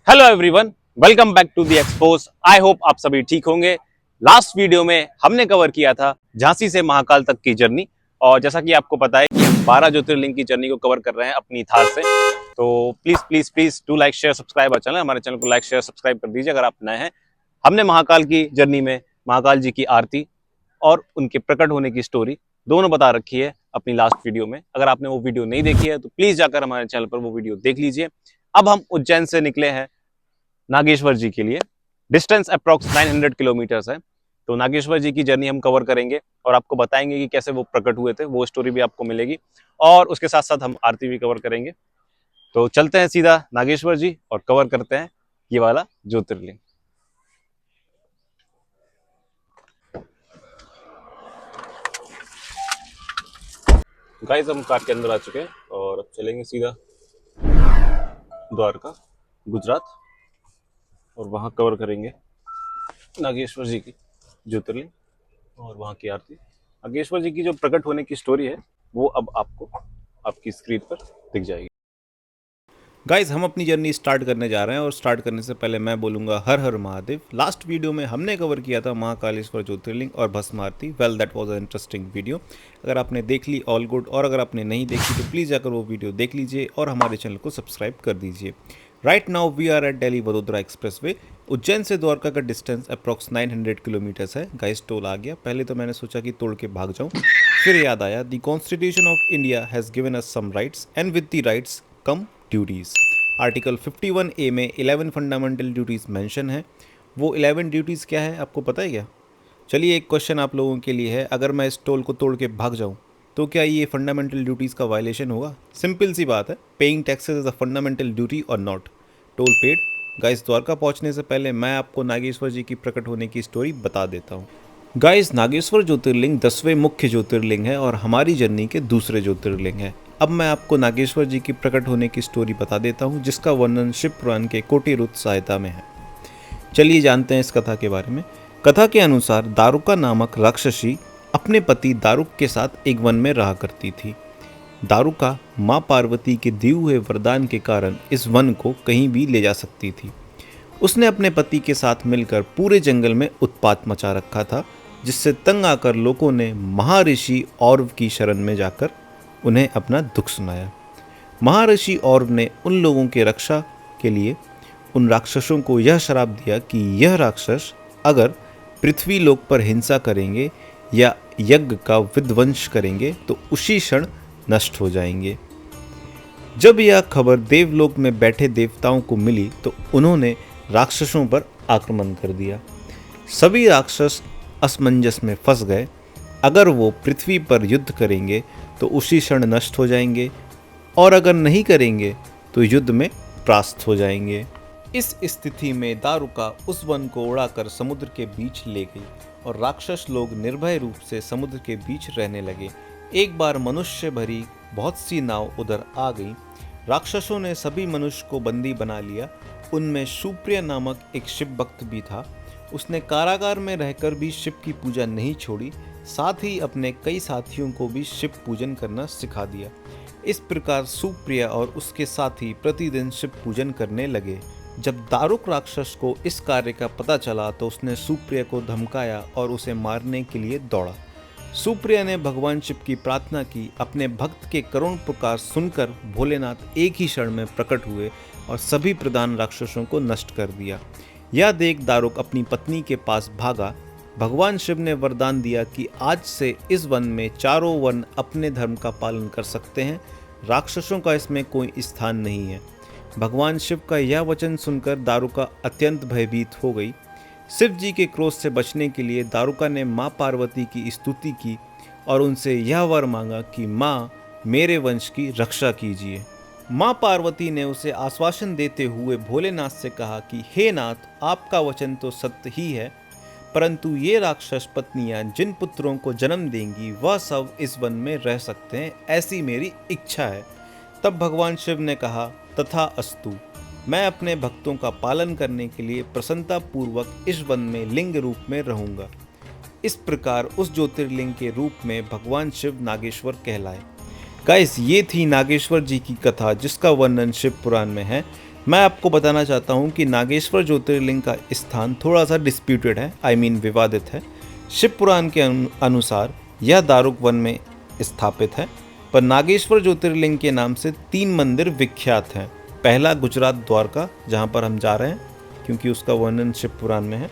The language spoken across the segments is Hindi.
Hello everyone, welcome back to the Expose. I hope आप सभी ठीक होंगे। लास्ट वीडियो में हमने कवर किया था झांसी से महाकाल तक की जर्नी, और जैसा कि आपको पता है कि हम 12 ज्योतिर्लिंग की जर्नी को कवर कर रहे हैं अपनी थार से। तो please please please do like share subscribe our channel. हमारे चैनल को लाइक शेयर सब्सक्राइब कर दीजिए अगर आप नए हैं। हमने महाकाल की जर्नी में महाकाल जी की आरती और उनके प्रकट होने की स्टोरी दोनों बता रखी है अपनी लास्ट वीडियो में। अगर आपने वो वीडियो नहीं देखी है तो प्लीज जाकर हमारे चैनल पर वो वीडियो देख लीजिए। अब हम उज्जैन से निकले हैं नागेश्वर जी के लिए। डिस्टेंस अप्रॉक्स 900 किलोमीटर्स है। तो नागेश्वर जी की जर्नी हम कवर करेंगे और आपको बताएंगे कि कैसे वो प्रकट हुए थे, वो स्टोरी भी आपको मिलेगी, और उसके साथ साथ हम आरती भी कवर करेंगे। तो चलते हैं सीधा नागेश्वर जी और कवर करते हैं ये वाला ज्योतिर्लिंग। गाइस, हम कार के अंदर आ चुके हैं और अब चलेंगे सीधा द्वारका, गुजरात, और वहां कवर करेंगे नागेश्वर जी की ज्योतिर्लिंग और वहाँ की आरती। नागेश्वर जी की जो प्रकट होने की स्टोरी है वो अब आपको आपकी स्क्रीन पर दिख जाएगी। गाइज, हम अपनी जर्नी स्टार्ट करने जा रहे हैं और स्टार्ट करने से पहले मैं बोलूँगा हर हर महादेव। लास्ट वीडियो में हमने कवर किया था महाकालेश्वर ज्योतिर्लिंग और भस्म आरती। Well, that was a interesting video. अगर आपने देख ली ऑल गुड, और अगर आपने नहीं देखी तो प्लीज़ जाकर वो वीडियो देख लीजिए और हमारे चैनल को सब्सक्राइब कर दीजिए। Right now we are at Delhi Vadodara expressway. Ujjain से द्वारका का डिस्टेंस अप्रॉक्स 900 किलोमीटर्स है। गाइस, टोल आ गया। पहले तो मैंने सोचा कि तोड़ के भाग जाऊं, फिर याद आया the constitution of India has given us some rights and with the rights come duties. Article 51A में 11 फंडामेंटल ड्यूटीज़ मेंशन है। वो 11 ड्यूटीज़ क्या है आपको पता है क्या? चलिए, एक क्वेश्चन आप लोगों के लिए है। अगर मैं इस टोल को तोड़ के भाग जाऊं तो क्या ये फंडामेंटल ड्यूटीज़ का वायलेशन होगा? सिंपल सी बात है, paying taxes is a fundamental duty और not. Toll paid. Guys, Dwarka पहुंचने से पहले मैं आपको नागेश्वर जी की प्रकट होने की स्टोरी बता देता हूँ। गाइस, नागेश्वर ज्योतिर्लिंग 10वें मुख्य ज्योतिर्लिंग है और हमारी जर्नी के दूसरे ज्योतिर्लिंग है। अब मैं आपको नागेश्वर जी की प्रकट होने की स्टोरी बता देता हूँ, जिसका वर्णन शिव पुराण के कोटिरुत सहायता में है। चलिए जानते हैं इस कथा के बारे में। कथा के अनुसार दारुका नामक राक्षसी अपने पति दारुक के साथ एक वन में रहा करती थी। दारुका माँ पार्वती के दिए हुए वरदान के कारण इस वन को कहीं भी ले जा सकती थी। उसने अपने पति के साथ मिलकर पूरे जंगल में उत्पात मचा रखा था, जिससे तंग आकर लोगों ने महर्षि औरव की शरण में जाकर उन्हें अपना दुख सुनाया। महर्षि औरव ने उन लोगों की रक्षा के लिए उन राक्षसों को यह श्राप दिया कि यह राक्षस अगर पृथ्वी लोक पर हिंसा करेंगे या यज्ञ का विध्वंस करेंगे तो उसी क्षण नष्ट हो जाएंगे। जब यह खबर देवलोक में बैठे देवताओं को मिली तो उन्होंने राक्षसों पर आक्रमण कर दिया। सभी राक्षस असमंजस में फंस गए। अगर वो पृथ्वी पर युद्ध करेंगे तो उसी क्षण नष्ट हो जाएंगे, और अगर नहीं करेंगे तो युद्ध में परास्त हो जाएंगे। इस स्थिति में दारुका उस वन को उड़ाकर समुद्र के बीच ले गई और राक्षस लोग निर्भय रूप से समुद्र के बीच रहने लगे। एक बार मनुष्य भरी बहुत सी नाव उधर आ गई। राक्षसों ने सभी मनुष्य को बंदी बना लिया। उनमें सुप्रिय नामक एक शिव भक्त भी था। उसने कारागार में रहकर भी शिव की पूजा नहीं छोड़ी, साथ ही अपने कई साथियों को भी शिव पूजन करना सिखा दिया। इस प्रकार सुप्रिया और उसके साथी प्रतिदिन शिव पूजन करने लगे। जब दारुक राक्षस को इस कार्य का पता चला तो उसने सुप्रिया को धमकाया और उसे मारने के लिए दौड़ा। सुप्रिया ने भगवान शिव की प्रार्थना की। अपने भक्त के करुण पुकार सुनकर भोलेनाथ एक ही क्षण में प्रकट हुए और सभी प्रधान राक्षसों को नष्ट कर दिया। यह देख दारुक अपनी पत्नी के पास भागा। भगवान शिव ने वरदान दिया कि आज से इस वन में चारों वन अपने धर्म का पालन कर सकते हैं, राक्षसों का इसमें कोई स्थान नहीं है। भगवान शिव का यह वचन सुनकर दारुका अत्यंत भयभीत हो गई। शिव जी के क्रोध से बचने के लिए दारुका ने माँ पार्वती की स्तुति की और उनसे यह वर मांगा कि माँ, मेरे वंश की रक्षा कीजिए। माँ पार्वती ने उसे आश्वासन देते हुए भोलेनाथ से कहा कि हे नाथ, आपका वचन तो सत्य ही है, परंतु ये राक्षस पत्नियां जिन पुत्रों को जन्म देंगी वह सब इस वन में रह सकते हैं, ऐसी मेरी इच्छा है। तब भगवान शिव ने कहा, तथा अस्तु, मैं अपने भक्तों का पालन करने के लिए प्रसन्नता पूर्वक इस वन में लिंग रूप में रहूंगा। इस प्रकार उस ज्योतिर्लिंग के रूप में भगवान शिव नागेश्वर कहलाए। गाइस, ये थी नागेश्वर जी की कथा जिसका वर्णन शिव पुराण में है। मैं आपको बताना चाहता हूँ कि नागेश्वर ज्योतिर्लिंग का स्थान थोड़ा सा डिस्प्यूटेड है, विवादित है। शिव पुराण के अनुसार यह दारुक वन में स्थापित है, पर नागेश्वर ज्योतिर्लिंग के नाम से 3 मंदिर विख्यात हैं। पहला गुजरात द्वारका, जहाँ पर हम जा रहे हैं क्योंकि उसका वर्णन शिव पुराण में है।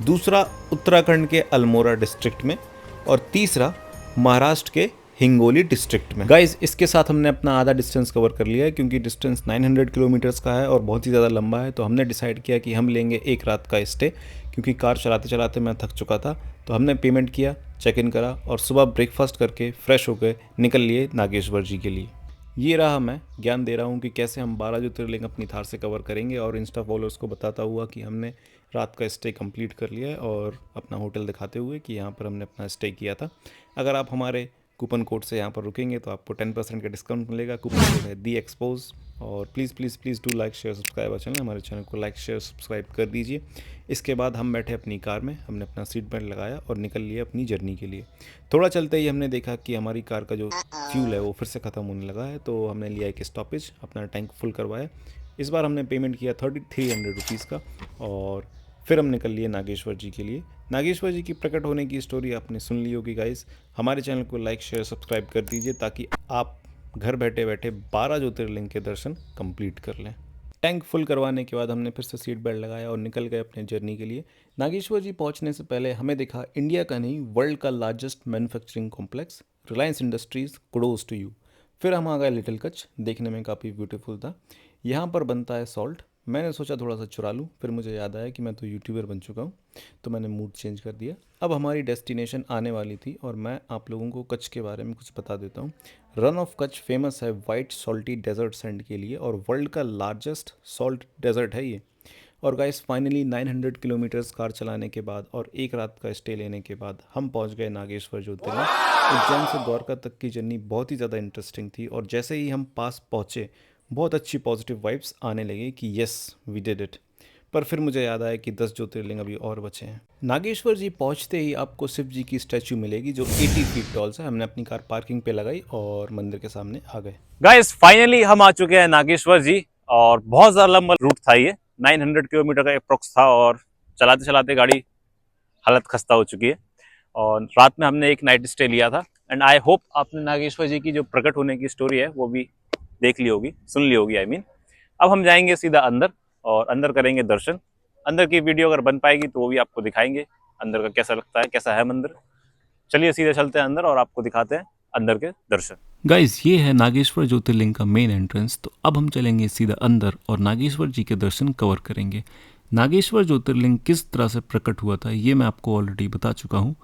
दूसरा उत्तराखंड के अल्मोड़ा डिस्ट्रिक्ट में, और तीसरा महाराष्ट्र के हिंगोली डिस्ट्रिक्ट में। गाइस, इसके साथ हमने अपना आधा डिस्टेंस कवर कर लिया है क्योंकि डिस्टेंस 900 किलोमीटर्स का है और बहुत ही ज़्यादा लंबा है। तो हमने डिसाइड किया कि हम लेंगे एक रात का स्टे, क्योंकि कार चलाते चलाते मैं थक चुका था। तो हमने पेमेंट किया, चेक इन करा और सुबह ब्रेकफास्ट करके फ्रेश होकर निकल लिए नागेश्वर जी के लिए। ये रहा मैं ज्ञान दे रहा हूँ कि कैसे हम 12 ज्योतिर्लिंग अपनी थार से कवर करेंगे, और इंस्टा फॉलोअर्स को बताता हुआ कि हमने रात का स्टे कंप्लीट कर लिया है, और अपना होटल दिखाते हुए कि यहाँ पर हमने अपना स्टे किया था। अगर आप हमारे कूपन कोड से यहाँ पर रुकेंगे तो आपको 10% का डिस्काउंट मिलेगा। कूपन कोड है दी एक्सपोज। और please please please do like share subscribe our channel. हमारे चैनल को लाइक शेयर सब्सक्राइब कर दीजिए। इसके बाद हम बैठे अपनी कार में, हमने अपना सीट बेल्ट लगाया और निकल लिए अपनी जर्नी के लिए। थोड़ा चलते ही हमने देखा कि हमारी कार का जो फ्यूल है वो फिर से ख़त्म होने लगा है, तो हमने लिया एक स्टॉपेज, अपना टैंक फुल करवाया। इस बार हमने पेमेंट किया 3300 रुपीज़ का, और फिर हम निकल लिए नागेश्वर जी के लिए। नागेश्वर जी की प्रकट होने की स्टोरी आपने सुन ली होगी गाइस। हमारे चैनल को लाइक शेयर सब्सक्राइब कर दीजिए ताकि आप घर बैठे बैठे 12 ज्योतिर्लिंग के दर्शन कंप्लीट कर लें। टैंक फुल करवाने के बाद हमने फिर से सीट बेल्ट लगाया और निकल गए अपने जर्नी के लिए। नागेश्वर जी पहुंचने से पहले हमें दिखा इंडिया का नहीं, वर्ल्ड का largest manufacturing complex Reliance Industries, kudos to you. फिर हम आ गए लिटिल कच्छ, देखने में काफ़ी ब्यूटीफुल था। यहाँ पर बनता है सॉल्ट। मैंने सोचा थोड़ा सा चुरा लूँ, फिर मुझे याद आया कि मैं तो यूट्यूबर बन चुका हूँ, तो मैंने मूड चेंज कर दिया। अब हमारी डेस्टिनेशन आने वाली थी और मैं आप लोगों को कच्छ के बारे में कुछ बता देता हूँ। रन ऑफ कच्छ फेमस है वाइट सॉल्टी डेजर्ट सैंड के लिए, और वर्ल्ड का लार्जेस्ट सॉल्ट डेजर्ट है ये। और गाइस, फाइनली 900 किलोमीटर्स कार चलाने के बाद और एक रात का स्टे लेने के बाद हम पहुंच गए नागेश्वर ज्योतिर्लिंग। उज्जैन से द्वारका तक की जर्नी बहुत ही ज़्यादा इंटरेस्टिंग थी, और जैसे ही हम पास पहुँचे बहुत अच्छी पॉजिटिव वाइब्स आने लगी कि यस वी डिड इट। पर फिर मुझे याद आया कि 10 ज्योतिर्लिंग अभी और बचे हैं। नागेश्वर जी पहुंचते ही आपको शिव जी की स्टैचू मिलेगी जो 80 फीट टॉल है। हमने अपनी कार पार्किंग पे लगाई और मंदिर के सामने आ गए। गाइस, फाइनली हम आ चुके हैं नागेश्वर जी, और बहुत ज़्यादा लंबा रूट था ये, 900 किलोमीटर का अप्रोक्स था, और चलाते चलाते गाड़ी हालत खस्ता हो चुकी है। और रात में हमने एक नाइट स्टे लिया था। एंड आई होप आपने नागेश्वर जी की जो प्रकट होने की स्टोरी है वो भी देख ली होगी, सुन ली होगी आई मीन। अब हम जाएंगे सीधा अंदर और अंदर करेंगे दर्शन। अंदर की वीडियो अगर बन पाएगी तो वो भी आपको दिखाएंगे अंदर का कैसा लगता है, कैसा है मंदिर। चलिए सीधे चलते हैं अंदर और आपको दिखाते हैं अंदर के दर्शन। गाइस, ये है नागेश्वर ज्योतिर्लिंग का मेन एंट्रेंस। तो अब हम चलेंगे सीधा अंदर और नागेश्वर जी के दर्शन कवर करेंगे। नागेश्वर ज्योतिर्लिंग किस तरह से प्रकट हुआ था ये मैं आपको ऑलरेडी बता चुका हूँ।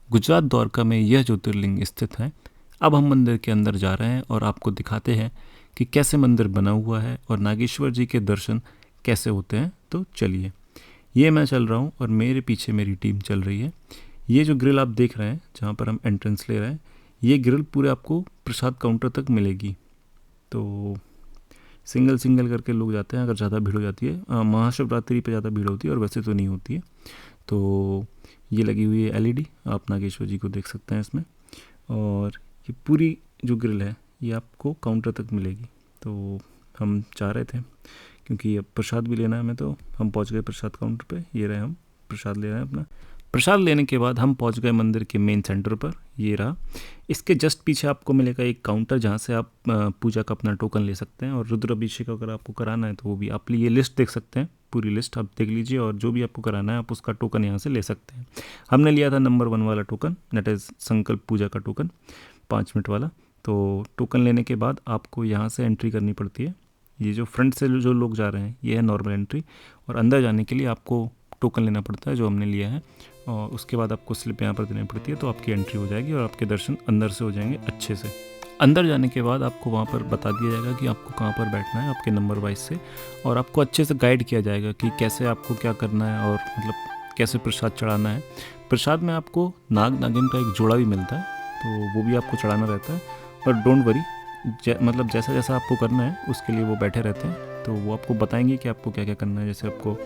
गुजरात द्वारका में यह ज्योतिर्लिंग स्थित है। अब हम मंदिर के अंदर जा रहे हैं और आपको दिखाते हैं कि कैसे मंदिर बना हुआ है और नागेश्वर जी के दर्शन कैसे होते हैं। तो चलिए, ये मैं चल रहा हूँ और मेरे पीछे मेरी टीम चल रही है। ये जो ग्रिल आप देख रहे हैं जहाँ पर हम एंट्रेंस ले रहे हैं, ये ग्रिल पूरे आपको प्रसाद काउंटर तक मिलेगी। तो सिंगल सिंगल करके लोग जाते हैं अगर ज़्यादा भीड़ हो जाती है। महाशिवरात्रि पे ज़्यादा भीड़ होती है और वैसे तो नहीं होती है। तो ये लगी हुई है एलईडी, आप नागेश्वर जी को देख सकते हैं इसमें। और ये पूरी जो ग्रिल है ये आपको काउंटर तक मिलेगी। तो हम चाह रहे थे क्योंकि अब प्रसाद भी लेना है हमें, तो हम पहुंच गए प्रसाद काउंटर पे। ये रहे, हम प्रसाद ले रहे हैं अपना। प्रसाद लेने के बाद हम पहुंच गए मंदिर के मेन सेंटर पर। ये रहा, इसके जस्ट पीछे आपको मिलेगा एक काउंटर जहां से आप पूजा का अपना टोकन ले सकते हैं। और रुद्राभिषेक अगर आपको कराना है तो वो भी आप ये लिस्ट देख सकते हैं, पूरी लिस्ट आप देख लीजिए, और जो भी आपको कराना है आप उसका टोकन यहाँ से ले सकते हैं। हमने लिया था नंबर 1 वाला टोकन, दैट इज़ संकल्प पूजा का टोकन, 5 मिनट वाला। तो टोकन लेने के बाद आपको यहाँ से एंट्री करनी पड़ती है। ये जो फ्रंट से जो लोग जा रहे हैं ये है नॉर्मल एंट्री, और अंदर जाने के लिए आपको टोकन लेना पड़ता है जो हमने लिया है, और उसके बाद आपको स्लिप यहाँ पर देनी पड़ती है। तो आपकी एंट्री हो जाएगी और आपके दर्शन अंदर से हो जाएंगे अच्छे से। अंदर जाने के बाद आपको वहाँ पर बता दिया जाएगा कि आपको कहाँ पर बैठना है आपके नंबर वाइज से, और आपको अच्छे से गाइड किया जाएगा कि कैसे आपको क्या करना है और मतलब कैसे प्रसाद चढ़ाना है। प्रसाद में आपको नाग नागिन का एक जोड़ा भी मिलता है, तो वो भी आपको चढ़ाना रहता है। पर डोंट वरी, मतलब जैसा जैसा आपको करना है उसके लिए वो बैठे रहते हैं। तो तो वो आपको बताएंगे कि आपको क्या क्या करना है। जैसे आपको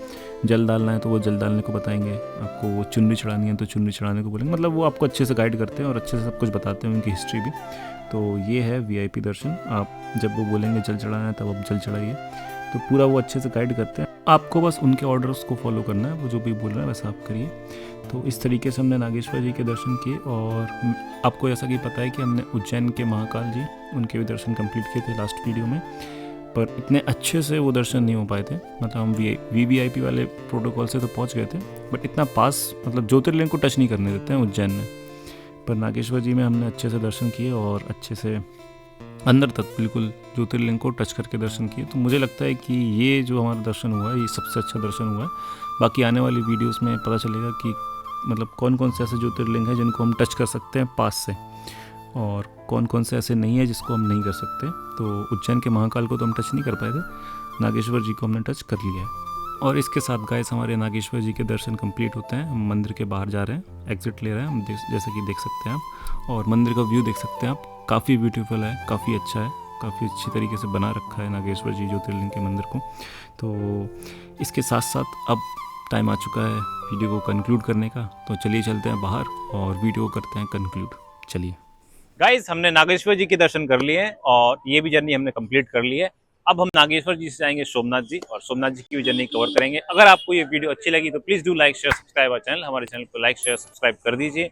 जल डालना है तो वो जल डालने को बताएंगे, आपको वो चुनरी चढ़ानी है तो चुनरी चढ़ाने को बोलेंगे। मतलब वो आपको अच्छे से गाइड करते हैं और अच्छे से सब कुछ बताते हैं, उनकी हिस्ट्री भी। तो ये है VIP दर्शन। आप जब वो बोलेंगे जल चढ़ाना है तब आप जल चढ़ाइए, तो पूरा वो अच्छे से गाइड करते हैं। आपको बस उनके ऑर्डर्स को फॉलो करना है, वो जो भी बोल रहे हैं वैसा आप करिए। तो इस तरीके से हमने नागेश्वर जी के दर्शन किए। और आपको जैसा कि पता है कि हमने उज्जैन के महाकाल जी, उनके भी दर्शन कंप्लीट किए थे लास्ट वीडियो में, पर इतने अच्छे से वो दर्शन नहीं हो पाए थे। मतलब हम VVIP वाले प्रोटोकॉल से तो पहुंच गए थे, बट इतना पास, मतलब ज्योतिर्लिंग को टच नहीं करने देते हैं उज्जैन में। पर नागेश्वर जी में हमने अच्छे से दर्शन किए और अच्छे से अंदर तक बिल्कुल ज्योतिर्लिंग को टच करके दर्शन किए। तो मुझे लगता है कि ये जो हमारा दर्शन हुआ है ये सबसे अच्छा दर्शन हुआ है। बाकी आने वाली वीडियोस में पता चलेगा कि मतलब कौन कौन से ऐसे ज्योतिर्लिंग हैं जिनको हम टच कर सकते हैं पास से, और कौन कौन से ऐसे नहीं है जिसको हम नहीं कर सकते। तो उज्जैन के महाकाल को तो हम टच नहीं कर पाए थे, नागेश्वर जी को हमने टच कर लिया है। और इसके साथ गाइस हमारे नागेश्वर जी के दर्शन कंप्लीट होते हैं। हम मंदिर के बाहर जा रहे हैं, एग्जिट ले रहे हैं हम, जैसे कि देख सकते हैं आप, और मंदिर का व्यू देख सकते हैं आप। काफ़ी ब्यूटीफुल है, काफ़ी अच्छा है, काफ़ी अच्छी तरीके से बना रखा है नागेश्वर जी ज्योतिर्लिंग के मंदिर को। तो इसके साथ साथ अब टाइम आ चुका है वीडियो को कंक्लूड करने का, तो चलिए चलते हैं बाहर और वीडियो को करते हैं कंक्लूड। चलिए गाइस, हमने नागेश्वर जी के दर्शन कर लिए हैं और ये भी जर्नी हमने कंप्लीट कर ली है। अब हम नागेश्वर जी से जाएंगे सोमनाथ जी, और सोमनाथ जी की भी जर्नी कवर करेंगे। अगर आपको ये वीडियो अच्छी लगी तो please do like share subscribe our channel. हमारे चैनल को लाइक शेयर सब्सक्राइब कर दीजिए,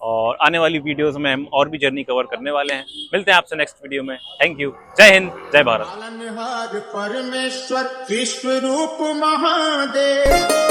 और आने वाली वीडियोस में हम और भी जर्नी कवर करने वाले हैं। मिलते हैं आपसे नेक्स्ट वीडियो में। Thank you. जय हिंद, जय भारत। पालनहार परमेश्वर विश्व रूप महादेव।